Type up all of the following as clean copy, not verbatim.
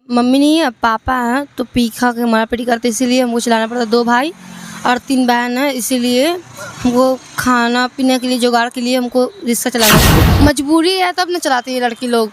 Mummy नहीं है, पापा हैं, तो पी खा के मारा पीटी करते, इसीलिए हमको चलाना पड़ता। 2 भाई और 3 बहन है, इसीलिए हमको खाना पीने के लिए जुगाड़ के लिए हमको रिक्शा चलाना पड़ता। मजबूरी है तब न चलाती है लड़की लोग।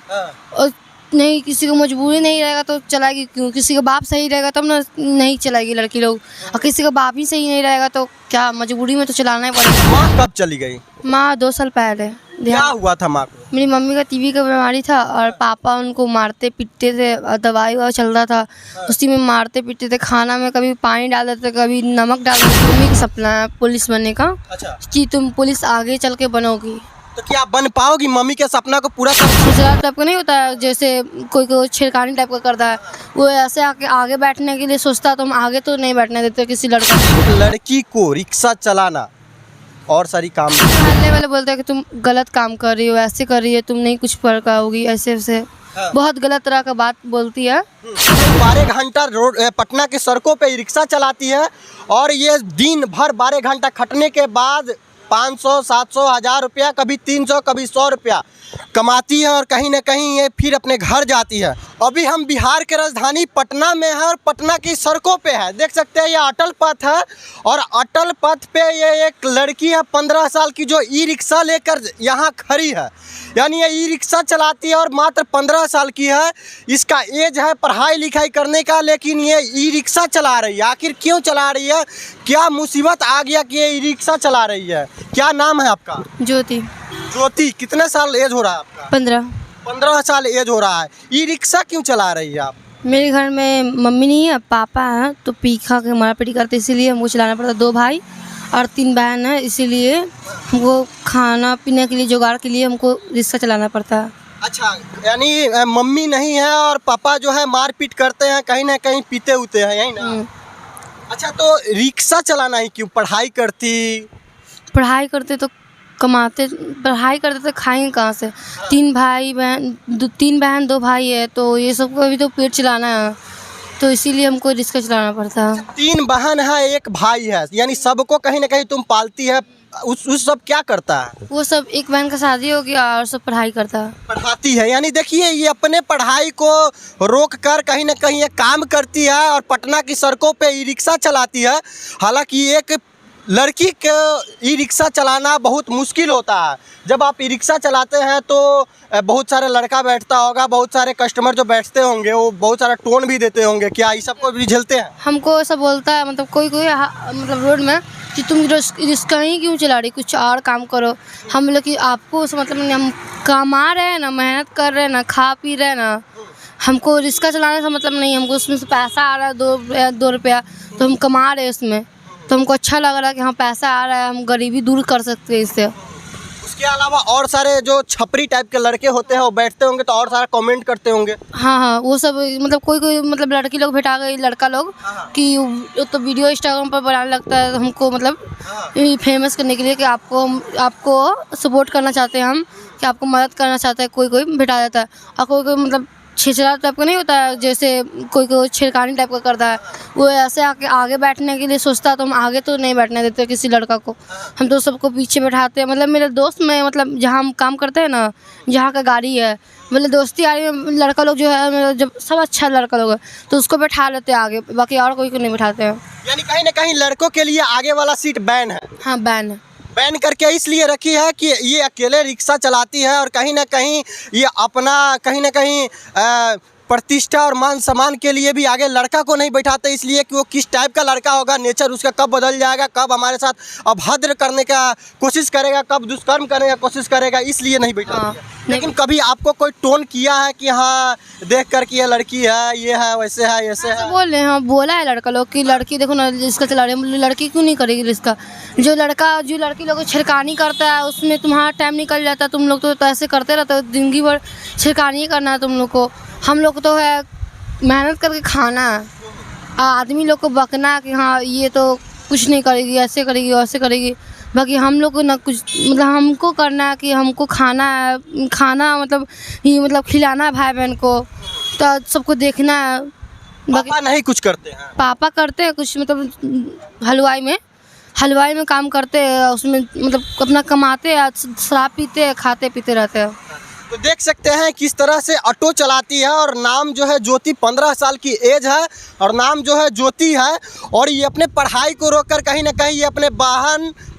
और नहीं, किसी को मजबूरी नहीं रहेगा तो चलाएगी क्यों? किसी का बाप सही रहेगा तब ना नहीं चलाएगी लड़की लोग, और किसी का बाप ही सही नहीं रहेगा तो क्या, मजबूरी में तो चलाना ही पड़ेगा। माँ कब चली गई? माँ 2 साल पहले। क्या हुआ था माँ को? मेरी मम्मी का टीबी का बीमारी था और पापा उनको मारते पीटते थे, और दवाई ववा चल रहा था, उसी में मारते पीटते थे। खाना में कभी पानी डाल देते, कभी नमक डाल देते। मम्मी का सपना है पुलिस बनने का। अच्छा। कि तुम पुलिस आगे चल के बनोगी। तो क्या बन पाओगी? मम्मी के सपना को पूरा कर? छेड़छाड़ टाइप का नहीं होता है, जैसे कोई छेड़खानी टाइप का करता है, वो ऐसे आगे बैठने के लिए सोचता है, तो हम आगे तो नहीं बैठने देते किसी लड़का को। लड़की को रिक्शा चलाना और सारी काम मोहल्ले वाले बोलते हैं कि तुम गलत काम कर रही हो, ऐसे कर रही है, तुम नहीं कुछ पढ़ पाओगी, ऐसे ऐसे बहुत गलत तरह का बात बोलती है। 12 घंटा रोड पटना की सड़कों पे रिक्शा चलाती है, और ये दिन भर 12 घंटा खटने के बाद 500, 700, 1000 रुपया, कभी 300, कभी 100 रुपया कमाती है, और कहीं ना कहीं ये फिर अपने घर जाती है। अभी हम बिहार के राजधानी पटना में है, और पटना की सड़कों पे है। देख सकते हैं ये अटल पथ है, और अटल पथ पे ये एक लड़की है 15 साल की, जो ई रिक्शा लेकर यहाँ खड़ी है। यानी ये ई रिक्शा चलाती है और मात्र 15 साल की है। इसका एज है पढ़ाई लिखाई करने का, लेकिन ये ई रिक्शा चला रही है। आखिर क्यों चला रही है? क्या मुसीबत आ गया कि ये ई रिक्शा चला रही है? क्या नाम है आपका? ज्योति। ज्योति, कितने साल एज हो रहा है आपका? 15। 15 साल एज हो रहा है। ई रिक्शा क्यों चला रही है आप? मेरे घर में मम्मी नहीं है, पापा हैं, तो पी खा के मारा पीटी करते, इसीलिए हमको चलाना पड़ता। 2 भाई और 3 बहन है, इसीलिए हमको खाना पीने के लिए जुगाड़ के लिए हमको रिक्शा चलाना पड़ता है। अच्छा, यानी मम्मी नहीं है और पापा जो है मारपीट करते हैं, कहीं ना कहीं पीते उते हैं, यही ना? अच्छा, तो रिक्शा चलाना ही क्यों? पढ़ाई पढ़ाई करते तो कमाते, पढ़ाई करते तो खाएंगे कहाँ से? 3 बहन 2 भाई है, तो ये सबको अभी तो पेट चलाना है, तो इसीलिए हमको रिक्शा चलाना पड़ता है। 3 बहन है, 1 भाई है, यानी सबको कहीं ना कहीं तुम पालती है। उस सब क्या करता है? वो सब, एक बहन का शादी हो गया और सब पढ़ाई करता है। पढ़ाती है, यानी देखिए ये अपने पढ़ाई को रोक कर कहीं ना कहीं ये काम करती है, और पटना की सड़कों पे ई रिक्शा चलाती है। हालांकि एक लड़की के ई रिक्शा चलाना बहुत मुश्किल होता है। जब आप ई रिक्शा चलाते हैं तो बहुत सारे लड़का बैठता होगा, बहुत सारे कस्टमर जो बैठते होंगे वो बहुत सारा टोन भी देते होंगे। क्या ये सबको भी झेलते हैं? हमको ऐसा बोलता है, मतलब कोई मतलब रोड में कि तुम रिक्शा ही क्यों चला रही, कुछ और काम करो। हम लोग कि आपको मतलब नहीं, हम कमा रहे हैं ना, मेहनत कर रहे हैं ना, खा पी रहे हैं ना, हमको रिक्शा चलाने से मतलब नहीं। हमको उसमें से पैसा आ रहा है 2 रुपया, तो हम कमा रहे हैं उसमें, तो हमको अच्छा लग रहा है कि हाँ पैसा आ रहा है, हम गरीबी दूर कर सकते हैं इससे। उसके अलावा और सारे जो छपरी टाइप के लड़के होते हैं वो बैठते होंगे तो और सारा कमेंट करते होंगे। हाँ, वो सब मतलब कोई मतलब लड़की लोग भेटा गई, लड़का लोग कि वो तो वीडियो इंस्टाग्राम पर बनाने लगता है हमको, मतलब फेमस करने के लिए कि आपको सपोर्ट करना चाहते हैं हम, कि आपको मदद करना चाहते हैं। कोई भेटा जाता है, और कोई मतलब छेड़छाड़ टाइप का नहीं होता है, जैसे कोई छेड़खानी टाइप का करता है, वो ऐसे आगे बैठने के लिए सोचता है, तो हम आगे तो नहीं बैठने देते किसी लड़का को। हम तो सबको पीछे बैठाते हैं। मतलब मेरे दोस्त में, मतलब जहाँ हम काम करते हैं ना, जहाँ का गाड़ी है, मतलब दोस्ती यारी में लड़का लोग जो है, मतलब जब सब अच्छा लड़का लोग है तो उसको बैठा लेते हैं आगे, बाकी और कोई को नहीं बैठाते हैं। यानी कहीं ना कहीं लड़कों के लिए आगे वाला सीट बैन है। हाँ, बैन है। बैन करके इसलिए रखी है कि ये अकेले रिक्शा चलाती है, और कहीं ना कहीं ये अपना कहीं ना कहीं प्रतिष्ठा और मान सम्मान के लिए भी आगे लड़का को नहीं बैठाते, इसलिए कि वो किस टाइप का लड़का होगा, नेचर उसका कब बदल जाएगा, कब हमारे साथ अभद्र करने का कोशिश करेगा, कब दुष्कर्म करने का कोशिश करेगा, इसलिए नहीं बैठाते। लेकिन कभी आपको कोई टोन किया है कि हाँ देख कर कि ये लड़की है, ये है, वैसे है, ऐसे है? बोल रहे हैं, हाँ बोला है लड़का लोग कि लड़की देखो ना रिक्शा चला रही है, लड़की क्यों नहीं करेगी रिक्शा? जो लड़की लोग छिड़कानी करता है उसमें तुम्हारा टाइम निकल जाता है, तुम लोग तो ऐसे करते रहते हो, जिंदगी भर छिड़कानी करना है तुम लोग को। हम लोग तो है मेहनत करके खाना है, आदमी लोग को बकना कि हाँ ये तो कुछ नहीं करेगी, ऐसे करेगी, वैसे करेगी। बाकी हम लोग को ना कुछ, मतलब हमको करना है कि हमको खाना है, खाना मतलब ही मतलब खिलाना है भाई बहन को, तो सबको देखना है। पापा नहीं कुछ करते हैं? पापा करते हैं कुछ, मतलब हलवाई में काम करते हैं, उसमें मतलब अपना कमाते हैं, शराब पीते हैं, खाते पीते रहते हैं। तो देख सकते हैं किस तरह से ऑटो चलाती है और नाम जो है ज्योति, 15 साल की एज है और नाम जो है ज्योति है। और ये अपने पढ़ाई को रोककर कहीं ना कहीं ये अपने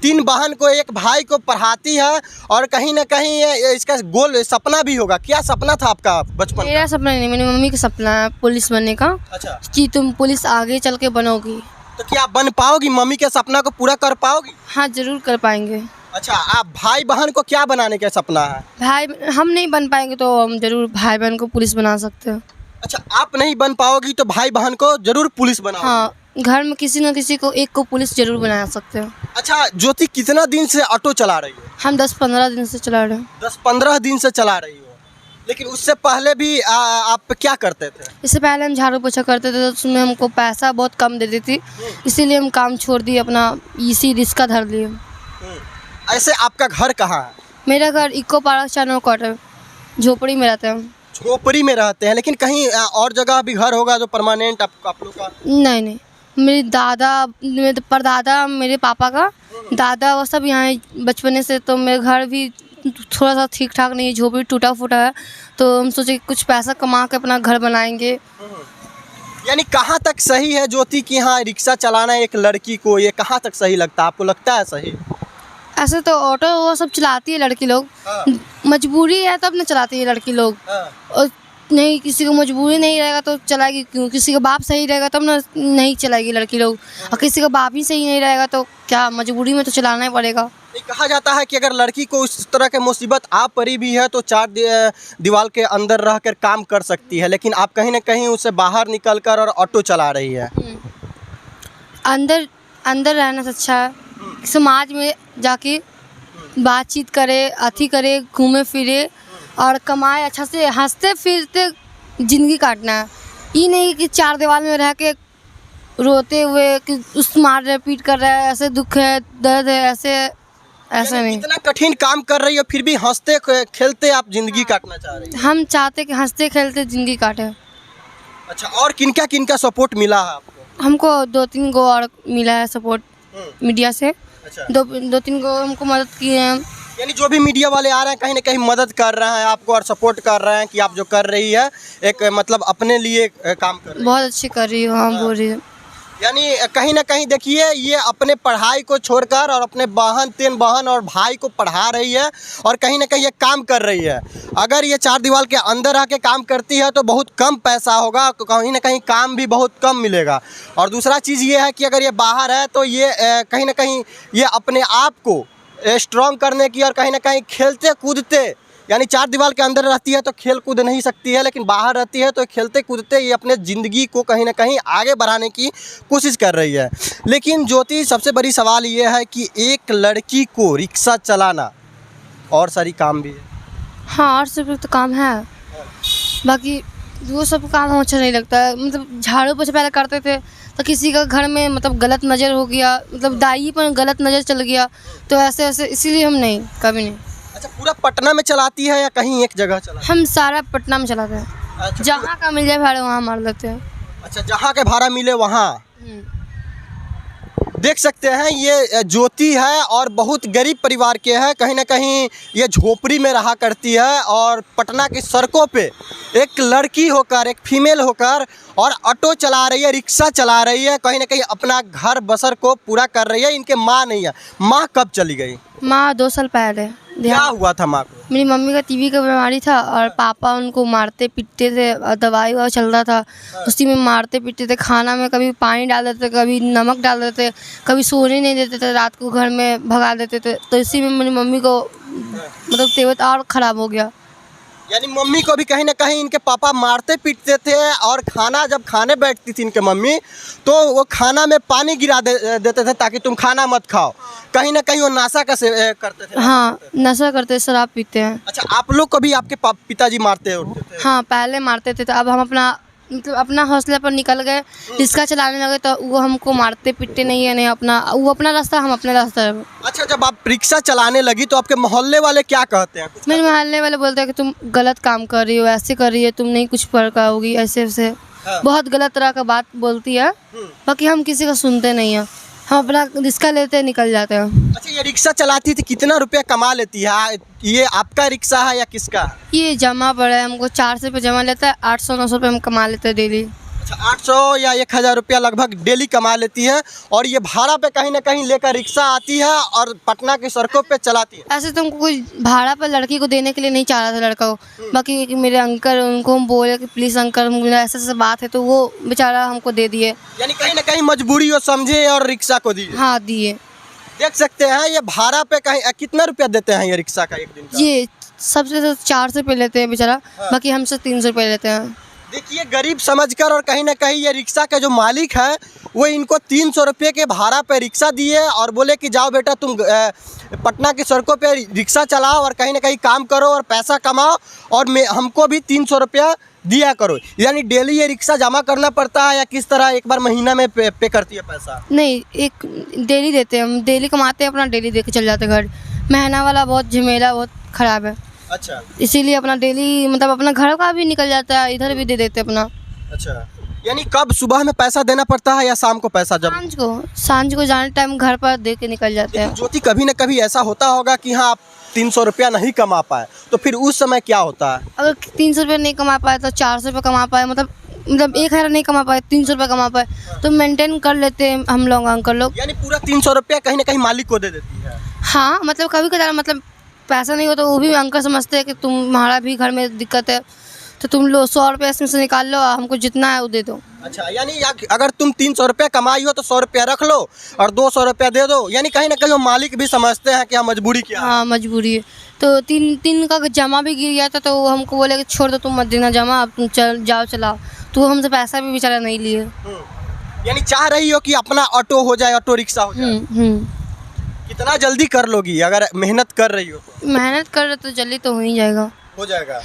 तीन बहन को, एक भाई को पढ़ाती है और कहीं ना कहीं ये इसका गोल सपना भी होगा। क्या सपना था आपका बचपन? मेरा सपना नहीं, मेरी मम्मी का सपना है पुलिस बनने का। अच्छा, कि तुम पुलिस आगे चल के बनोगी। तो क्या बन पाओगी? मम्मी के सपना को पूरा कर पाओगी? हाँ, ज़रूर कर पाएंगे। अच्छा, आप भाई बहन को क्या बनाने का सपना है? भाई हम नहीं बन पाएंगे तो हम ज़रूर भाई बहन को पुलिस बना सकते हैं। अच्छा, आप नहीं बन पाओगी तो भाई बहन को जरूर पुलिस बनाओगी। हाँ, घर में किसी न किसी को एक को पुलिस जरूर बना सकते हैं। अच्छा, ज्योति कितना दिन से ऑटो चला रही है? हम 10-15 दिन से चला रहे हैं। 10-15 दिन से चला रही हो, लेकिन उससे पहले भी आप क्या करते थे? इससे पहले हम झाड़ू पोछा करते थे तो उसमें हमको पैसा बहुत कम देती थी, इसीलिए हम काम छोड़ दिए, अपना इसी रिक्शा धर लिए। ऐसे आपका घर कहाँ है? मेरा घर इको पार्क चानो क्वार्टर झोपड़ी में रहते हैं हम। झोपड़ी में रहते हैं, लेकिन कहीं और जगह भी घर होगा जो परमानेंट आप लोग का? नहीं, मेरे दादा, मेरे परदादा, मेरे पापा का दादा वो सब यहाँ बचपने से, तो मेरे घर भी थोड़ा सा ठीक ठाक नहीं है, झोपड़ी टूटा फूटा है, तो हम सोचे कुछ पैसा कमा के अपना घर बनाएंगे। यानी कहाँ तक सही है ज्योति कि हाँ रिक्शा चलाना एक लड़की को, ये कहाँ तक सही लगता है? आपको लगता है सही? ऐसे तो ऑटो वो सब चलाती है लड़की लोग, मजबूरी है तब न चलाती है लड़की लोग। और नहीं, किसी को मजबूरी नहीं रहेगा तो चलाएगी क्यों? किसी का बाप सही रहेगा तब ना नहीं चलाएगी लड़की लोग, और किसी का बाप ही सही नहीं रहेगा तो क्या, मजबूरी में तो चलाना ही पड़ेगा। कहा जाता है कि अगर लड़की को इस तरह के मुसीबत आ पड़ी भी है तो चार दीवार के अंदर रहकर काम कर सकती है, लेकिन आप कहीं ना कहीं उससे बाहर निकलकर और ऑटो चला रही है। अंदर रहना से अच्छा है समाज में जाके बातचीत करे, अथी करे, घूमे फिरे और कमाए, अच्छा से हंसते फिरते ज़िंदगी काटना है। ये नहीं कि चार दीवार में रह के रोते हुए कि उस मार रहे पीट कर रहा है, ऐसे दुख है दर्द है, ऐसा नहीं। इतना कठिन काम कर रही हो फिर भी हंसते खेलते आप जिंदगी काटना चाह रही हैं। हम चाहते कि हंसते खेलते ज़िंदगी काटे। अच्छा, और किनका सपोर्ट मिला है आपको? हमको 2-3 गो और मिला है सपोर्ट मीडिया से। अच्छा, 2-3 गो हमको मदद किए हैं। यानी जो भी मीडिया वाले आ रहे हैं कहीं ना कहीं मदद कर रहे हैं आपको और सपोर्ट कर रहे हैं कि आप जो कर रही है एक मतलब अपने लिए काम कर रही है। बहुत अच्छी कर रही हो, हम बोल रही है। यानी कहीं ना कहीं देखिए ये अपने पढ़ाई को छोड़कर और अपने तीन बहन और भाई को पढ़ा रही है और कहीं ना कहीं ये काम कर रही है। अगर ये चार दीवार के अंदर आके काम करती है तो बहुत कम पैसा होगा, कहीं ना कहीं काम भी बहुत कम मिलेगा। और दूसरा चीज़ ये है कि अगर ये बाहर है तो ये कहीं ना कहीं ये अपने आप को स्ट्रॉन्ग करने की और कहीं ना कहीं खेलते कूदते, यानी चार दीवार के अंदर रहती है तो खेल कूद नहीं सकती है, लेकिन बाहर रहती है तो खेलते कूदते ये अपने ज़िंदगी को कहीं ना कहीं आगे बढ़ाने की कोशिश कर रही है। लेकिन ज्योति, सबसे बड़ी सवाल ये है कि एक लड़की को रिक्शा चलाना और सारी काम भी है। हाँ, और सब तो काम है, बाकी वो सब काम हम अच्छा नहीं लगता है। मतलब झाड़ू पोछा पहले करते थे तो किसी का घर में मतलब गलत नज़र हो गया, मतलब दाई पर गलत नज़र चल गया तो ऐसे इसीलिए हम नहीं, कभी नहीं। अच्छा, पूरा पटना में चलाती है या कहीं एक जगह चलाती हम सारा पटना में चलाते हैं। अच्छा, जहाँ का मिल जाए भाड़ा वहाँ मार लेते हैं। अच्छा, जहाँ के भाड़ा मिले वहाँ। देख सकते हैं ये ज्योति है और बहुत गरीब परिवार के है, कहीं ना कहीं ये झोपड़ी में रहा करती है और पटना की सड़कों पे एक लड़की होकर, एक फीमेल होकर और ऑटो चला रही है, रिक्शा चला रही है, कहीं ना कहीं अपना घर बसर को पूरा कर रही है। इनके माँ नहीं है। माँ कब चली गई? माँ 2 साल पहले। क्या हुआ था माँ को? मेरी मम्मी का टीबी का बीमारी था और पापा उनको मारते पीटते थे, दवाई ववा चल रहा था, उसी में मारते पीटते थे। खाना में कभी पानी डाल देते, कभी नमक डाल देते, कभी सोने नहीं देते थे, रात को घर में भगा देते थे। तो इसी में मेरी मम्मी को मतलब तबीयत और ख़राब हो गया। यानी मम्मी को भी कहीं ना कहीं इनके पापा मारते पीटते थे और खाना जब खाने बैठती थी इनके मम्मी तो वो खाना में पानी गिरा देते थे ताकि तुम खाना मत खाओ। कहीं ना कहीं वो नशा का करते थे। हाँ, नशा करते, शराब पीते हैं। अच्छा, आप लोग को भी आपके पिताजी मारते होते थे? हाँ, पहले मारते थे, तो अब हम अपना हौसले पर निकल गए, रिक्शा चलाने लगे तो वो हमको मारते पीटते नहीं है, नहीं वो अपना रास्ता, हम अपने रास्ता। अच्छा, जब आप रिक्शा चलाने लगी तो आपके मोहल्ले वाले क्या कहते हैं? मेरे मोहल्ले वाले बोलते हैं कि तुम गलत काम कर रही हो, ऐसे कर रही है, तुम नहीं कुछ पढ़ पाओगी, ऐसे। बहुत गलत तरह का बात बोलती है, बाकी हम किसी का सुनते नहीं हैं। हम अपना रिक्शा लेते हैं, निकल जाते हैं। अच्छा, ये रिक्शा चलाती थी, कितना रुपया कमा लेती है? ये आपका रिक्शा है या किसका? ये जमा पड़ा है, हमको 400 रुपये जमा लेता है, 800-900 रुपये हम कमा लेते हैं डेली। अच्छा, 800 या 1000 रुपया लगभग डेली कमा लेती है, और ये भाड़ा पे कहीं ना कहीं लेकर रिक्शा आती है और पटना की सड़कों पे चलाती है। ऐसे तो हमको कोई भाड़ा पर लड़की को देने के लिए नहीं चाह रहा था लड़का को, बाकी एक मेरे अंकल, उनको हम बोले कि प्लीज़ अंकल मेरा ऐसा बात है, तो वो बेचारा हमको दे दिए। यानी कहीं ना कहीं मजबूरी हो समझे और रिक्शा को दी। हाँ दिए। देख सकते हैं ये भाड़ा पे कहीं कितना रुपया देते हैं ये रिक्शा का एक दिन का? ये सबसे तो 400 रुपये लेते हैं बेचारा, बाकी हमसे 300 रुपये लेते हैं। देखिए, गरीब समझकर और कहीं ना कहीं ये रिक्शा का जो मालिक है वो इनको 300 रुपये के भाड़ा पे रिक्शा दिए और बोले कि जाओ बेटा तुम पटना की सड़कों पे रिक्शा चलाओ और कहीं ना कहीं काम करो और पैसा कमाओ, और हमको भी 300 रुपया दिया करो। यानी डेली ये रिक्शा जमा करना पड़ता है या किस तरह, एक बार महीना में पे करती है पैसा? नहीं, एक डेली देते हैं हम, डेली कमाते हैं अपना, डेली दे के चल जाते हैं घर। महीना वाला बहुत झमेला, बहुत ख़राब है। अच्छा, इसीलिए अपना डेली मतलब अपना घर का भी निकल जाता है, इधर भी दे देते हैं अपना। अच्छा, यानी कब सुबह में पैसा देना पड़ता है या शाम को पैसा? जब सांझ को जाने टाइम घर पर दे के निकल जाते हैं। ज्योति, कभी न कभी ऐसा होता होगा कि हाँ आप 300 रुपया नहीं कमा पाए, तो फिर उस समय क्या होता है? अगर 300 रुपये नहीं कमा पाए तो 400 रुपये कमा पाए, मतलब 1000 नहीं कमा पाए, 300 रुपये कमा पाए, तो मेंटेन कर लेते हैं हम लोग, अंकल लोग। यानी पूरा 300 रुपया कहीं ना कहीं मालिक को दे देती है? हाँ, मतलब कभी कदार मतलब पैसा नहीं हो तो वो भी अंकल समझते हैं कि तुम्हारा भी घर में दिक्कत है, तो तुम लो 100 रुपये इसमें से निकाल लो, हमको जितना है वो दे दो। अच्छा, यानी अगर तुम 300 रुपया कमाई हो तो 100 रुपया रख लो और 200 रुपया दे दो। यानी कहीं ना कहीं वो मालिक भी समझते हैं कि हाँ मजबूरी क्या है। हाँ, मजबूरी है। तो तीन का जमा भी गिर गया था, तो वो हमको बोले कि छोड़ दो, तुम मत देना जमा, अब तुम जाओ चलाओ। तो वो हमसे पैसा भी बेचारा नहीं लिए। यानी चाह रही हो कि अपना ऑटो हो जाए, ऑटो रिक्शा हो जाए? कितना जल्दी कर लोगी अगर मेहनत कर रही हो तो? मेहनत कर रहे तो जल्दी तो हो ही जाएगा। हो जाएगा।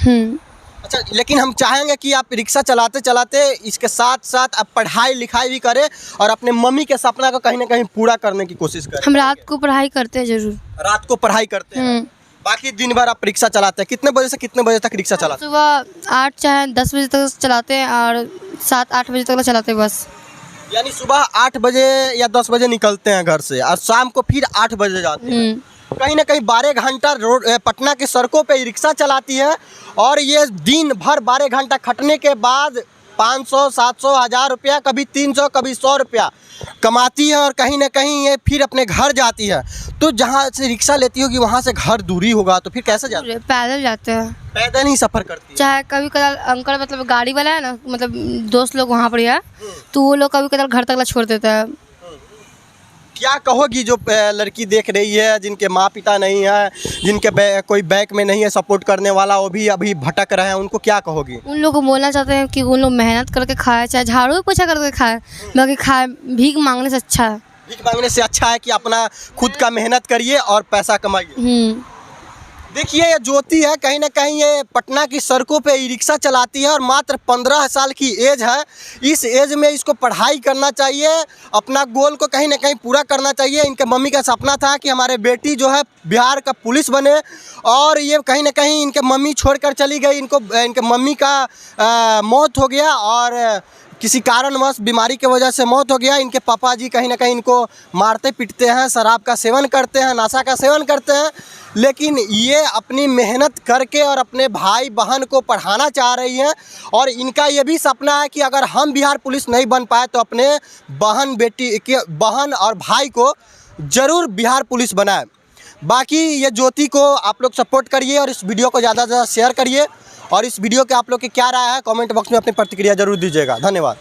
अच्छा, लेकिन हम चाहेंगे कि आप रिक्शा चलाते चलाते इसके साथ साथ आप पढ़ाई लिखाई भी करें और अपने मम्मी के सपना को कहीं ना कहीं पूरा करने की कोशिश करें। हम रात को पढ़ाई करते हैं जरूर। रात को पढ़ाई करते हैं, बाकी दिन भर आप रिक्शा चलाते हैं? कितने बजे से कितने बजे तक रिक्शा चलाते हैं? सुबह 8 चाहे 10 बजे तक चलाते हैं और 7-8 बजे तक चलाते हैं बस। यानी सुबह 8 बजे या 10 बजे निकलते हैं घर से और शाम को फिर 8 बजे जाते हैं। कहीं ना कहीं 12 घंटा रोड पटना की सड़कों पे रिक्शा चलाती है, और ये दिन भर 12 घंटा खटने के बाद 500, 700, 1000 रुपया, कभी 300, कभी 100 रुपया कमाती है, और कहीं ना कहीं ये फिर अपने घर जाती है। तो जहाँ से रिक्शा लेती होगी वहाँ से घर दूरी होगा, तो फिर कैसे जाते हैं? पैदल जाते हैं। पैदल ही सफ़र करती है? चाहे कभी कदार अंकल मतलब गाड़ी वाला है ना, मतलब दोस्त लोग वहाँ पर है, तो वो लोग कभी कदार घर तक छोड़ देता है। क्या कहोगी जो लड़की देख रही है, जिनके माँ पिता नहीं है, जिनके कोई बैक में नहीं है सपोर्ट करने वाला, वो भी अभी भटक रहे हैं, उनको क्या कहोगी? उन लोग को बोलना चाहते हैं कि उन लोग मेहनत करके खाए, चाहे झाड़ू पोछा करके खाए, बाकी खाए भीख मांगने से अच्छा है। भीख मांगने से अच्छा है कि अपना खुद का मेहनत करिए और पैसा कमाइए। देखिए, ये ज्योति है, कहीं ना कहीं ये पटना की सड़कों पे ई रिक्शा चलाती है और मात्र 15 साल की एज है। इस एज में इसको पढ़ाई करना चाहिए, अपना गोल को कहीं ना कहीं पूरा करना चाहिए। इनके मम्मी का सपना था कि हमारे बेटी जो है बिहार का पुलिस बने, और ये कहीं ना कहीं इनके मम्मी छोड़कर चली गई। इनके मम्मी का मौत हो गया और किसी कारणवश बीमारी की वजह से मौत हो गया। इनके पापा जी कहीं ना कहीं इनको मारते पीटते हैं, शराब का सेवन करते हैं, नशा का सेवन करते हैं, लेकिन ये अपनी मेहनत करके और अपने भाई बहन को पढ़ाना चाह रही हैं। और इनका ये भी सपना है कि अगर हम बिहार पुलिस नहीं बन पाए तो अपने बहन और भाई को ज़रूर बिहार पुलिस बनाए। बाकी ये ज्योति को आप लोग सपोर्ट करिए और इस वीडियो को ज़्यादा से ज़्यादा शेयर करिए, और इस वीडियो के आप लोग की क्या राय है कमेंट बॉक्स में अपनी प्रतिक्रिया जरूर दीजिएगा। धन्यवाद।